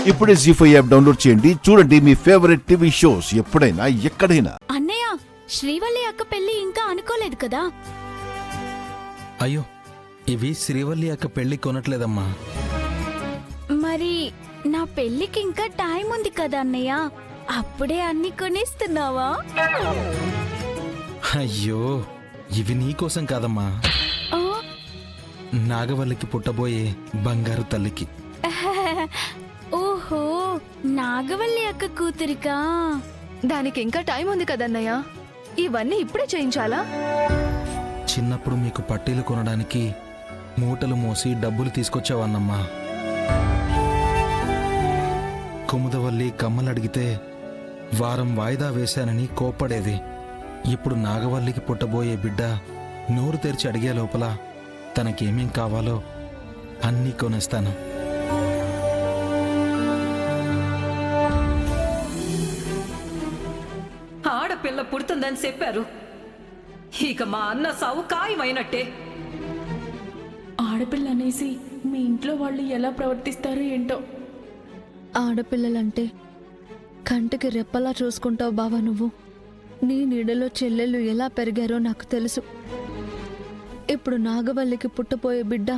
ఇప్పుడే జీ5 app download చేయండి. చూడండి మీ ఫేవరెట్ టీవీ షోస్ ఎప్పుడైనా ఎక్కడైనా. అన్నయ్య, శ్రీవల్లి అక్క పెళ్లి ఇంకా అనుకోలేదు కదా? అయ్యో, ఇవి శ్రీవల్లి అక్క పెళ్లి కొనట్లేదమ్మా. మరి నా పెళ్లికి ఇంకా టైం ఉంది కదా అన్నయ్య, అప్పుడే అన్ని కొనిస్తున్నావా? అయ్యో, ఇవి నీకోసం కాదమ్మా, ఆ? నాగవల్లికి పుట్టబోయే బంగారు తల్లికి. ఓహో, నాగవల్లి అక్క కూతురికా? దానికి ఇంకా టైం ఉంది కదన్నయ్య, ఇవన్నీ ఇప్పుడే చేయించాలా? చిన్నప్పుడు మీకు పట్టీలు కొనడానికి మూటలు మోసి డబ్బులు తీసుకొచ్చావన్నమ్మా. కుముదవల్లి కమ్మలడిగితే వారం వాయిదా వేశానని కోప్పడేది. ఇప్పుడు నాగవల్లికి పుట్టబోయే బిడ్డ నోరు తెరిచి అడిగే లోపల తనకేమేం కావాలో అన్నీ కొనేస్తాను. ఆడపిల్ల పుడుతుందని చెప్పారు, ఇక మా అన్న సావు ఖాయమైనట్టే. ఆడపిల్ల అనేసి మీ ఇంట్లో వాళ్ళు ఎలా ప్రవర్తిస్తారో ఏంటో. ఆడపిల్లలంటే కంటికి రెప్పలా చూసుకుంటావు బావా నువ్వు. నీ నీడలో చెల్లెళ్ళు ఎలా పెరిగారో నాకు తెలుసు. ఇప్పుడు నాగవల్లికి పుట్టపోయే బిడ్డ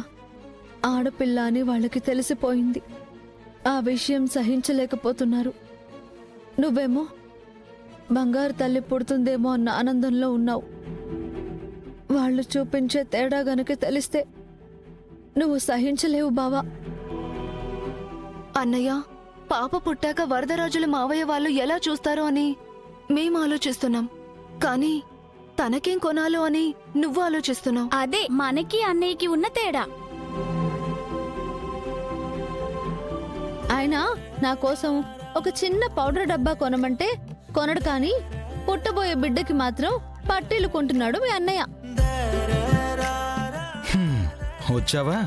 ఆడపిల్ల అని వాళ్ళకి తెలిసిపోయింది. ఆ విషయం సహించలేకపోతున్నారు. నువ్వేమో బంగారు తల్లి పుడుతుందేమో అన్న ఆనందంలో ఉన్నావు. వాళ్ళు చూపించే తేడా గనుక తెలిస్తే నువ్వు సహించలేవు బావా. అన్నయ్య, పాప పుట్టాక వరదరాజుల మావయ్య వాళ్ళు ఎలా చూస్తారో అని మేం ఆలోచిస్తున్నాం, కానీ తనకేం కొనాలో అని నువ్వు ఆలోచిస్తున్నావు. అదే మనకి అన్నయ్యకి ఉన్న తేడా. ఆయన నా కోసం ఒక చిన్న పౌడర్ డబ్బా కొనమంటే కొనడు, కానీ పుట్టబోయే బిడ్డకి మాత్రం పట్టీలు కొంటున్నాడు మీ అన్నయ్య. వచ్చావా?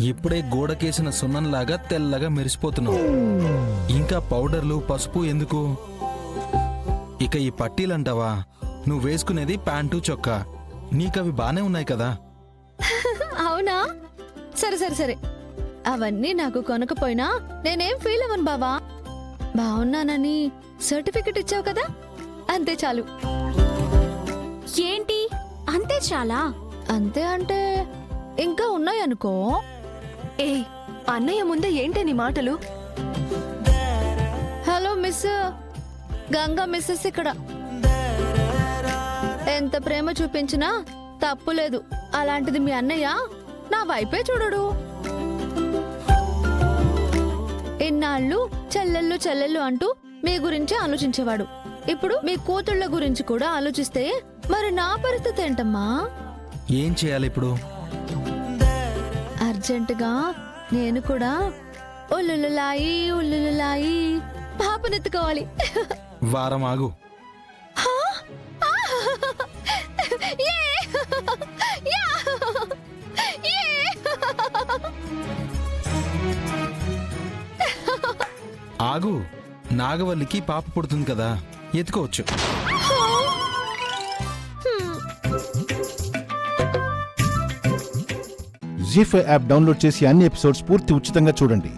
ఇప్పుడే గోడకేసిన సున్నంలాగా తెల్లగా మెరిసిపోతున్నావు. ఇంకా పౌడర్లు పసుపు ఎందుకు? ఇక ఈ పట్టీలంటావా? నువ్వు వేసుకునేది ప్యాంటు చొక్కా, నీకవి బానే ఉన్నాయి కదా. అవునా? సరే సరే సరే, అవన్నీ నాకు కొనకపోయినా నేనేం ఫీల్ అవ్వను బావా. బాగున్నానని సర్టిఫికెట్ ఇచ్చావు కదా, అంతే చాలు. ఏంటి అంతే చాలా? అంతే అంటే ఇంకా ఉన్నాయనుకో. ఏ అన్నయ్య ముందే ఏంటే నీ మాటలు? హలో మిస్ గంగా మిస్సెస్ ఇక్కడ. ఎంత ప్రేమ చూపించినా తప్పులేదు. అలాంటిది మీ అన్నయ్య నా వైపే చూడడు. ఇన్నాళ్ళు చెల్లెళ్ళు చెల్లెళ్ళు అంటూ మీ గురించి ఆలోచించేవాడు. ఇప్పుడు మీ కూతుళ్ళ గురించి కూడా ఆలోచిస్తే మరి నా పరిస్థితి ఏంటమ్మా? ఏం చేయాలి ఇప్పుడు? అర్జెంటుగా నేను కూడా ఉల్లులాయి ఉల్లులాయి పాపనెత్తుకోవాలి. వారం ఆగు. ఆగు, నాగవల్లికి పాప పుడుతుంది కదా, ఎత్తుకోవచ్చు. జీ5 యాప్ డౌన్లోడ్ చేసి అన్ని ఎపిసోడ్స్ పూర్తి ఉచితంగా చూడండి.